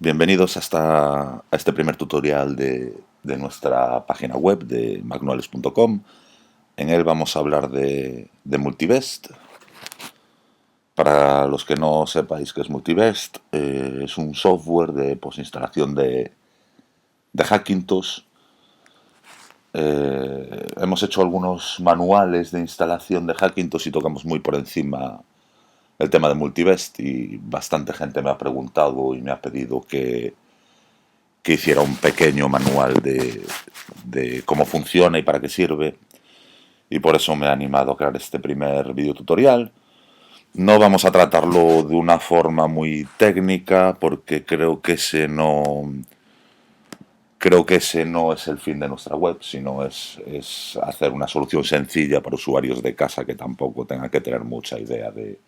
Bienvenidos a este primer tutorial de nuestra página web de manuales.com. En él vamos a hablar de Multibest. Para los que no sepáis qué es Multibest, es un software de instalación de Hackintosh. Hemos hecho algunos manuales de instalación de Hackintosh y tocamos muy por encima el tema de Multibest, y bastante gente me ha preguntado y me ha pedido que hiciera un pequeño manual de cómo funciona y para qué sirve, y por eso me he animado a crear este primer video tutorial. No vamos a tratarlo de una forma muy técnica porque creo que ese no es el fin de nuestra web, sino es hacer una solución sencilla para usuarios de casa que tampoco tengan que tener mucha idea de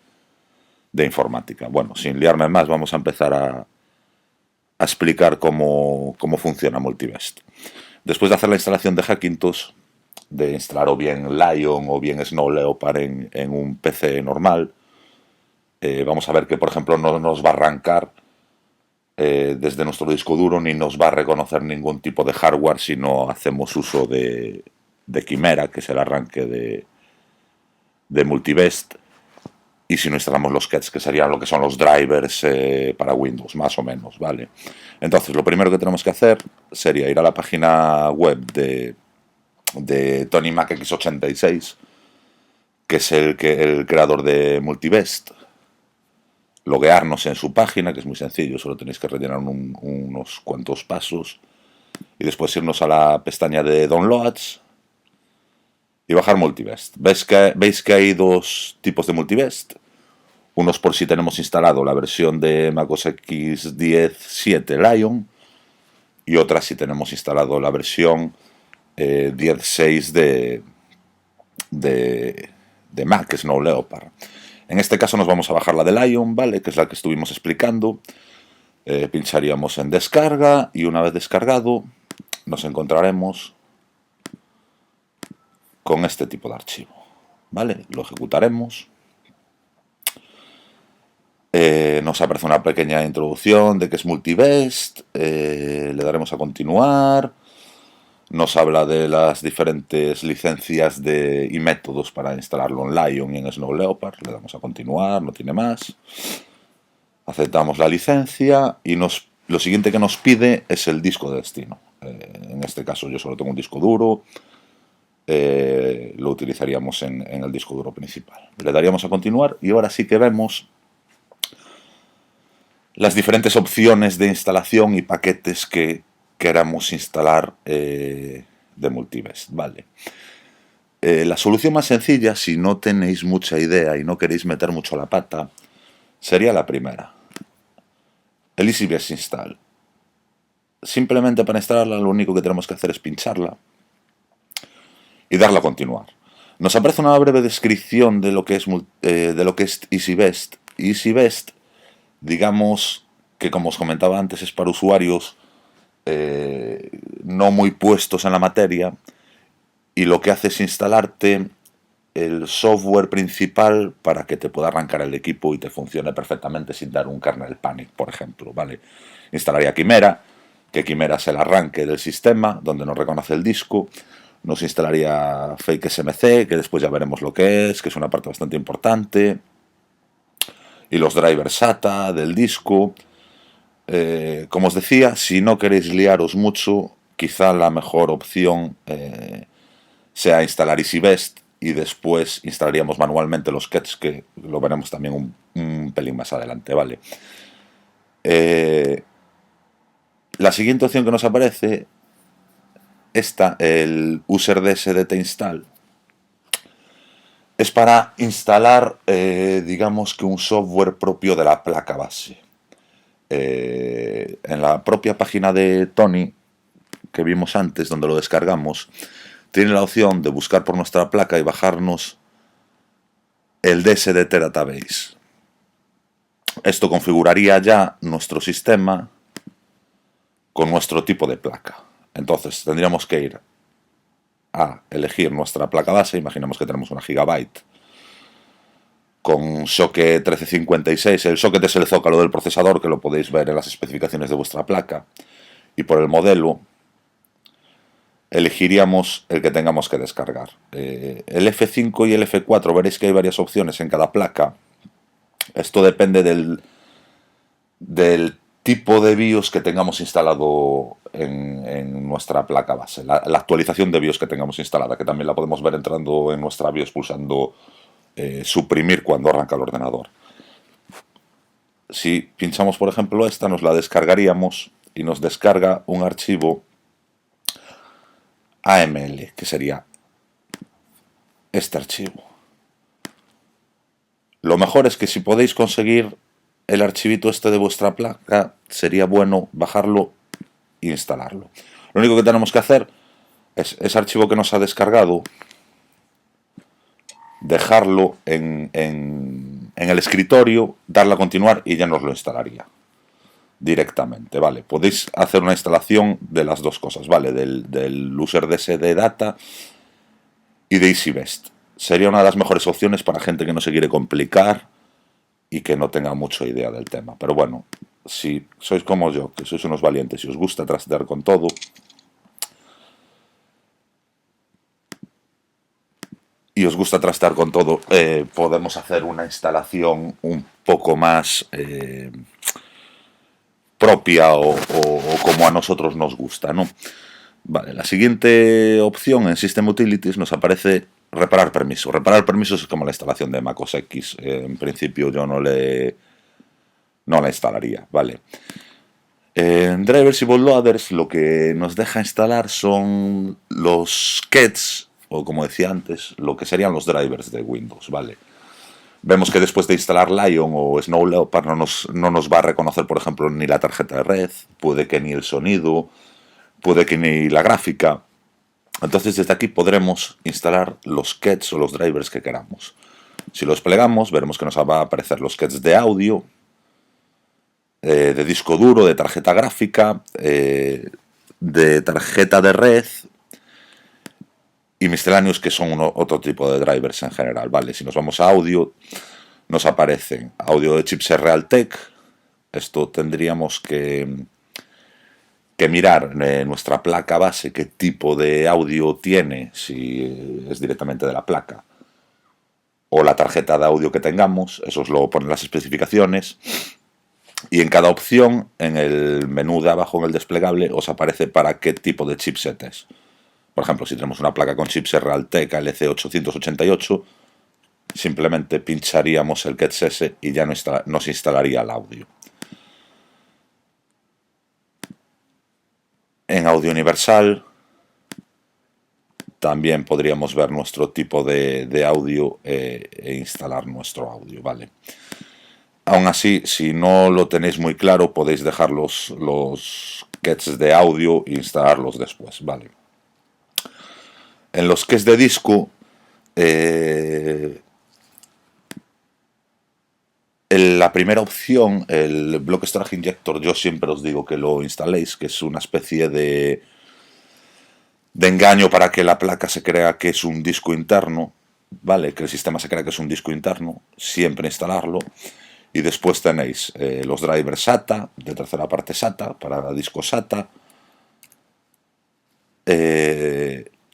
informática. Bueno, sin liarme más, vamos a empezar a explicar cómo funciona Multibest. Después de hacer la instalación de Hackintosh, de instalar o bien Lion o bien Snow Leopard en un PC normal, vamos a ver que, por ejemplo, no nos va a arrancar desde nuestro disco duro, ni nos va a reconocer ningún tipo de hardware si no hacemos uso de Chimera, que es el arranque de Multibest, y si no instalamos los kets, que serían lo que son los drivers para Windows, más o menos, ¿vale? Entonces, lo primero que tenemos que hacer sería ir a la página web de Tony Mac X86, que es el creador de Multibest, loguearnos en su página, que es muy sencillo, solo tenéis que rellenar unos cuantos pasos, y después irnos a la pestaña de Downloads y bajar Multibest. ¿Veis que hay dos tipos de Multibest? Unos por si tenemos instalado la versión de macOS X 10.7 Lion, y otras si tenemos instalado la versión 10.6 de Mac Snow Leopard. En este caso nos vamos a bajar la de Lion, ¿vale? Que es la que estuvimos explicando. Pincharíamos en descarga y una vez descargado nos encontraremos con este tipo de archivo, ¿vale? Lo ejecutaremos. Nos aparece una pequeña introducción de qué es Multibest. Le daremos a continuar. Nos habla de las diferentes licencias y métodos para instalarlo en Lion y en Snow Leopard. Le damos a continuar, no tiene más. Aceptamos la licencia y lo siguiente que nos pide es el disco de destino. En este caso yo solo tengo un disco duro. Lo utilizaríamos en el disco duro principal. Le daríamos a continuar y ahora sí que vemos las diferentes opciones de instalación y paquetes que queramos instalar de Multibest, ¿vale? La solución más sencilla, si no tenéis mucha idea y no queréis meter mucho la pata, sería la primera, el EasyBest Install. Simplemente para instalarla lo único que tenemos que hacer es pincharla y darle a continuar. Nos aparece una breve descripción de lo que es EasyBest. EasyBest, digamos que, como os comentaba antes, es para usuarios no muy puestos en la materia, y lo que hace es instalarte el software principal para que te pueda arrancar el equipo y te funcione perfectamente sin dar un kernel panic, por ejemplo, ¿vale? Instalaría Chimera, que Chimera es el arranque del sistema, donde nos reconoce el disco. Nos instalaría Fake SMC, que después ya veremos lo que es una parte bastante importante. Y los drivers SATA del disco. Como os decía, si no queréis liaros mucho, quizá la mejor opción sea instalar EasyBest y después instalaríamos manualmente los kets, que lo veremos también un pelín más adelante, ¿vale? La siguiente opción que nos aparece, el UserDSDT install, es para instalar, digamos que un software propio de la placa base. En la propia página de Tony, que vimos antes, donde lo descargamos, tiene la opción de buscar por nuestra placa y bajarnos el DSDT Database. Esto configuraría ya nuestro sistema con nuestro tipo de placa. Entonces tendríamos que ir a elegir nuestra placa base. Imaginemos que tenemos una Gigabyte. con socket 1356. El socket es el zócalo del procesador, que lo podéis ver en las especificaciones de vuestra placa. Y por el modelo elegiríamos el que tengamos que descargar. El F5 y el F4, veréis que hay varias opciones en cada placa. Esto depende del tipo de BIOS que tengamos instalado en nuestra placa base. La actualización de BIOS que tengamos instalada, que también la podemos ver entrando en nuestra BIOS pulsando suprimir cuando arranca el ordenador. Si pinchamos, por ejemplo, esta, nos la descargaríamos y nos descarga un archivo AML, que sería este archivo. Lo mejor es que si podéis conseguir el archivito este de vuestra placa, sería bueno bajarlo e instalarlo. Lo único que tenemos que hacer es ese archivo que nos ha descargado, dejarlo en el escritorio, darle a continuar y ya nos lo instalaría directamente, ¿vale? Podéis hacer una instalación de las dos cosas, ¿vale? Del UserDS de data y de EasyBest. Sería una de las mejores opciones para gente que no se quiere complicar y que no tenga mucha idea del tema. Pero bueno, si sois como yo, que sois unos valientes y os gusta trastear con todo, podemos hacer una instalación un poco más propia o como a nosotros nos gusta, ¿no? Vale, la siguiente opción en System Utilities nos aparece reparar permisos. Reparar permisos es como la instalación de MacOS X. En principio yo no la instalaría, ¿vale? En drivers y bootloaders lo que nos deja instalar son los kets, o como decía antes, lo que serían los drivers de Windows, ¿vale? Vemos que después de instalar Lion o Snow Leopard no nos va a reconocer, por ejemplo, ni la tarjeta de red, puede que ni el sonido, puede que ni la gráfica. Entonces desde aquí podremos instalar los kets o los drivers que queramos. Si los plegamos, veremos que nos va a aparecer los kets de audio, de disco duro, de tarjeta gráfica, de tarjeta de red y misceláneos, que son otro tipo de drivers en general, ¿vale? Si nos vamos a audio, nos aparecen audio de chipset Realtek. Esto tendríamos que mirar en nuestra placa base qué tipo de audio tiene, si es directamente de la placa o la tarjeta de audio que tengamos. Eso os lo ponen las especificaciones. Y en cada opción, en el menú de abajo, en el desplegable, os aparece para qué tipo de chipset es. Por ejemplo, si tenemos una placa con chipset Realtek LC888, simplemente pincharíamos el KETS y ya nos instalaría el audio. En Audio Universal también podríamos ver nuestro tipo de audio e instalar nuestro audio, ¿vale? Aún así, si no lo tenéis muy claro, podéis dejar los kets de audio e instalarlos después, ¿vale? En los kets de disco, la primera opción, el Block Storage Injector, yo siempre os digo que lo instaléis, que es una especie de engaño para que la placa se crea que es un disco interno, ¿vale? Que el sistema se crea que es un disco interno, siempre instalarlo. Y después tenéis los drivers SATA, de tercera parte SATA, para disco SATA,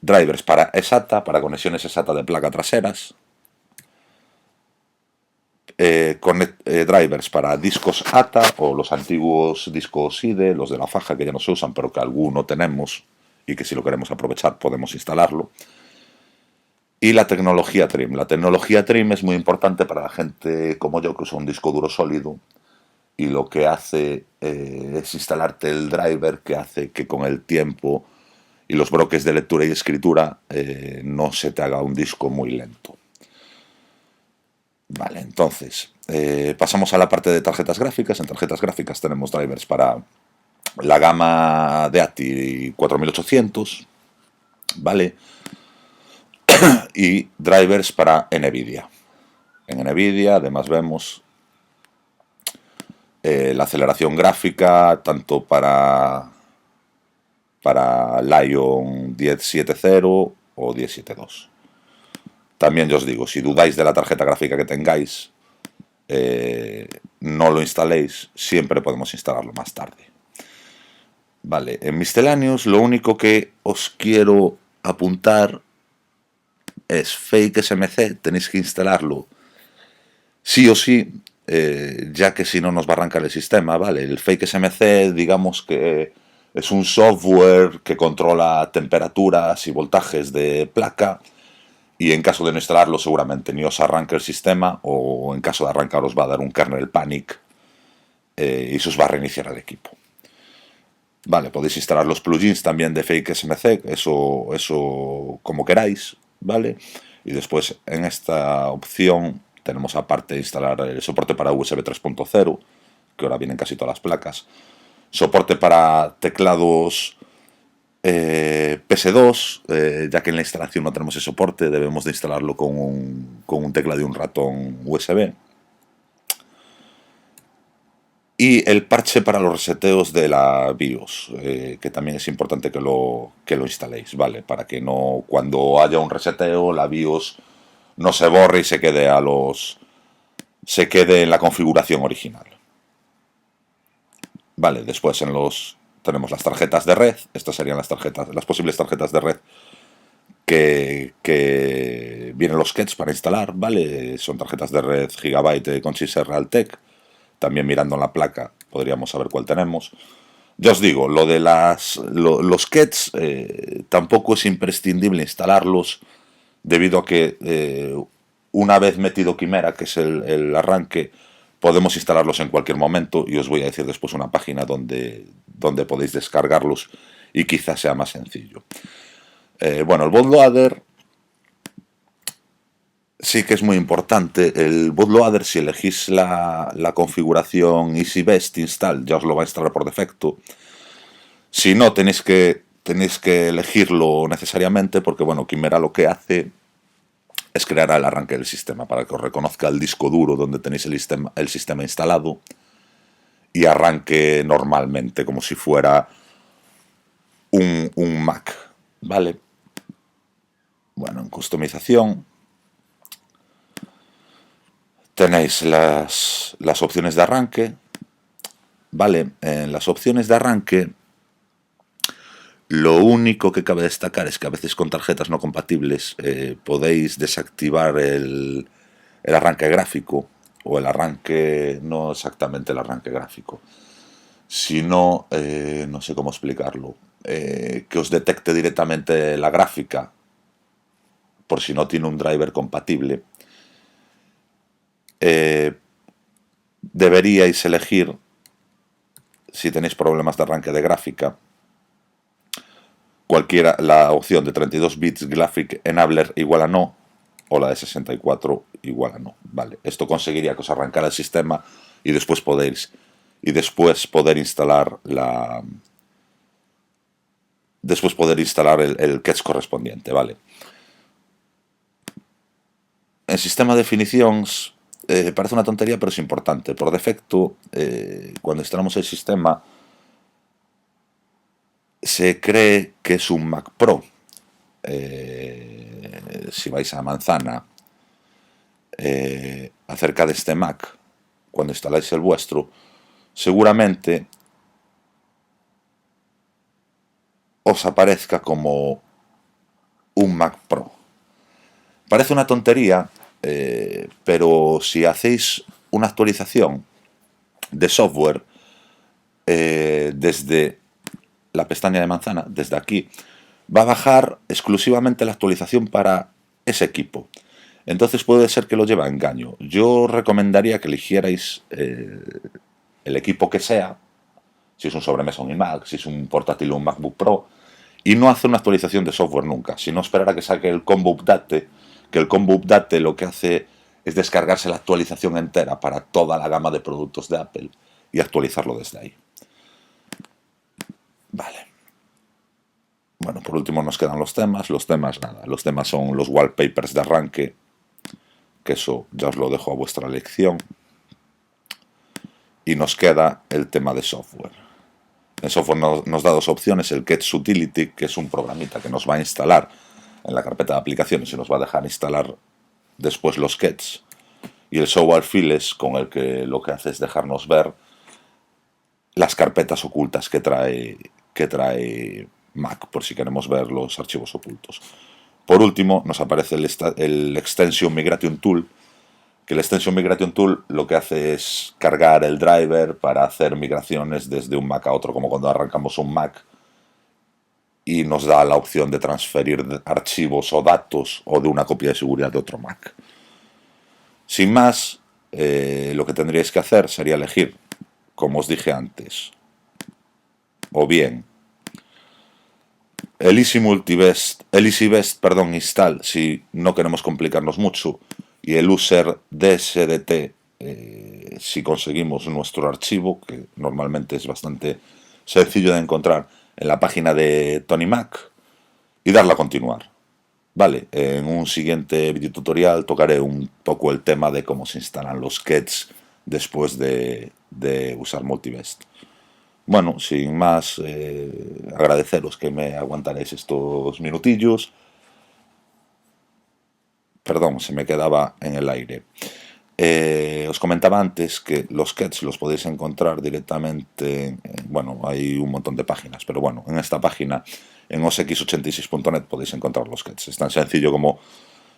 drivers para eSATA, para conexiones eSATA de placa traseras, drivers para discos ATA o los antiguos discos IDE, los de la faja que ya no se usan pero que alguno tenemos y que si lo queremos aprovechar podemos instalarlo. Y la tecnología Trim. La tecnología Trim es muy importante para la gente como yo que usa un disco duro sólido y lo que hace es instalarte el driver que hace que con el tiempo y los bloques de lectura y escritura no se te haga un disco muy lento. Vale, entonces pasamos a la parte de tarjetas gráficas. En tarjetas gráficas tenemos drivers para la gama de ATI 4800, ¿vale? Y drivers para NVIDIA. En NVIDIA además vemos la aceleración gráfica tanto para Lion 1070 o 1072. También yo os digo, si dudáis de la tarjeta gráfica que tengáis, no lo instaléis, siempre podemos instalarlo más tarde. Vale, en misceláneos lo único que os quiero apuntar es Fake SMC, tenéis que instalarlo sí o sí, ya que si no nos va a arrancar el sistema, ¿vale? El Fake SMC, digamos que es un software que controla temperaturas y voltajes de placa, y en caso de no instalarlo seguramente ni os arranque el sistema, o en caso de arrancar os va a dar un kernel panic y se os va a reiniciar el equipo. Vale, podéis instalar los plugins también de Fake SMC, eso como queráis, ¿vale? Y después en esta opción tenemos aparte de instalar el soporte para USB 3.0, que ahora vienen casi todas las placas, soporte para teclados PS2, ya que en la instalación no tenemos ese soporte, debemos de instalarlo con un teclado y un ratón USB. Y el parche para los reseteos de la BIOS, que también es importante que lo instaléis, ¿vale? Para que no, cuando haya un reseteo, la BIOS no se borre y se quede en la configuración original. Vale, después tenemos las tarjetas de red. Estas serían las posibles tarjetas de red que vienen los kits para instalar, ¿vale? Son tarjetas de red Gigabyte con chip Realtek. También mirando en la placa podríamos saber cuál tenemos. Ya os digo, lo de los kits tampoco es imprescindible instalarlos, debido a que una vez metido Quimera, que es el arranque, podemos instalarlos en cualquier momento, y os voy a decir después una página donde podéis descargarlos y quizás sea más sencillo. Bueno, el bootloader sí que es muy importante. El bootloader, si elegís la configuración Easy Best Install, ya os lo va a instalar por defecto. Si no, tenéis que elegirlo necesariamente, porque bueno, Quimera lo que hace es crear el arranque del sistema para que os reconozca el disco duro donde tenéis el sistema instalado y arranque normalmente como si fuera un Mac, ¿vale? Bueno, en customización tenéis las opciones de arranque, ¿vale? En las opciones de arranque lo único que cabe destacar es que a veces con tarjetas no compatibles podéis desactivar el arranque gráfico, o el arranque, no exactamente el arranque gráfico, sino, no sé cómo explicarlo, que os detecte directamente la gráfica por si no tiene un driver compatible. Deberíais elegir, si tenéis problemas de arranque de gráfica, cualquiera, la opción de 32 bits Graphic Enabler igual a no, o la de 64 igual a no, ¿vale? Esto conseguiría que os arrancara el sistema y después poder instalar el cache correspondiente, ¿vale? En sistema de definiciones parece una tontería, pero es importante. Por defecto, cuando instalamos el sistema, se cree que es un Mac Pro. Si vais a Manzana, acerca de este Mac, cuando instaláis el vuestro, seguramente os aparezca como un Mac Pro. Parece una tontería, pero si hacéis una actualización de software desde la pestaña de Manzana, desde aquí, va a bajar exclusivamente la actualización para ese equipo. Entonces puede ser que lo lleve a engaño. Yo recomendaría que eligierais el equipo que sea, si es un sobremesa un iMac, si es un portátil o un MacBook Pro, y no hacer una actualización de software nunca, sino esperar a que saque el combo update, que el combo update lo que hace es descargarse la actualización entera para toda la gama de productos de Apple y actualizarlo desde ahí. Vale. Bueno, por último nos quedan los temas. Los temas son los wallpapers de arranque, que eso ya os lo dejo a vuestra elección. Y nos queda el tema de software. En software nos da dos opciones: el Kets Utility, que es un programita que nos va a instalar en la carpeta de aplicaciones y nos va a dejar instalar después los Sketch y el software files, con el que lo que hace es dejarnos ver las carpetas ocultas que trae Mac, por si queremos ver los archivos ocultos. Por último, nos aparece el Extension Migration Tool, que el Extension Migration Tool lo que hace es cargar el driver para hacer migraciones desde un Mac a otro, como cuando arrancamos un Mac, y nos da la opción de transferir archivos o datos o de una copia de seguridad de otro Mac. Sin más, lo que tendríais que hacer sería elegir, como os dije antes, o bien el Easy Best install si no queremos complicarnos mucho, y el user DSDT si conseguimos nuestro archivo, que normalmente es bastante sencillo de encontrar en la página de Tony Mac, y darle a continuar. Vale, en un siguiente video tutorial tocaré un poco el tema de cómo se instalan los Sketch después de usar Multibest. Bueno, sin más, agradeceros que me aguantaréis estos minutillos. Perdón, se me quedaba en el aire. Os comentaba antes que los Sketch los podéis encontrar directamente, bueno, hay un montón de páginas, pero bueno, en esta página, en osx86.net, podéis encontrar los Sketch. Es tan sencillo como,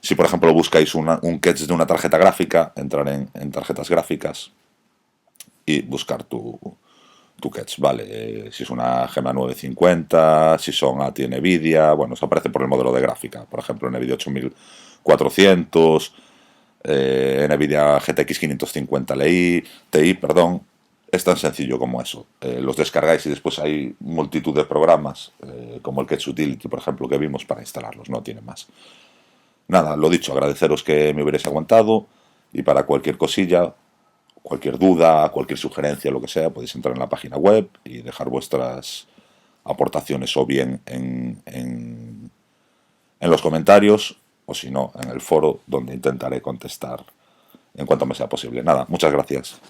si por ejemplo buscáis un sketch de una tarjeta gráfica, entrar en tarjetas gráficas y buscar tu sketch, ¿vale? Si es una Gema 950, si son ATI NVIDIA, bueno, os aparece por el modelo de gráfica, por ejemplo, NVIDIA 8400, NVIDIA GTX 550 Ti, perdón. Es tan sencillo como eso. Los descargáis y después hay multitud de programas, como el Sketch Utility, por ejemplo, que vimos para instalarlos, no tiene más. Nada, lo dicho, agradeceros que me hubierais aguantado, y para cualquier cosilla, cualquier duda, cualquier sugerencia, lo que sea, podéis entrar en la página web y dejar vuestras aportaciones, o bien en los comentarios, o si no, en el foro, donde intentaré contestar en cuanto me sea posible. Nada, muchas gracias.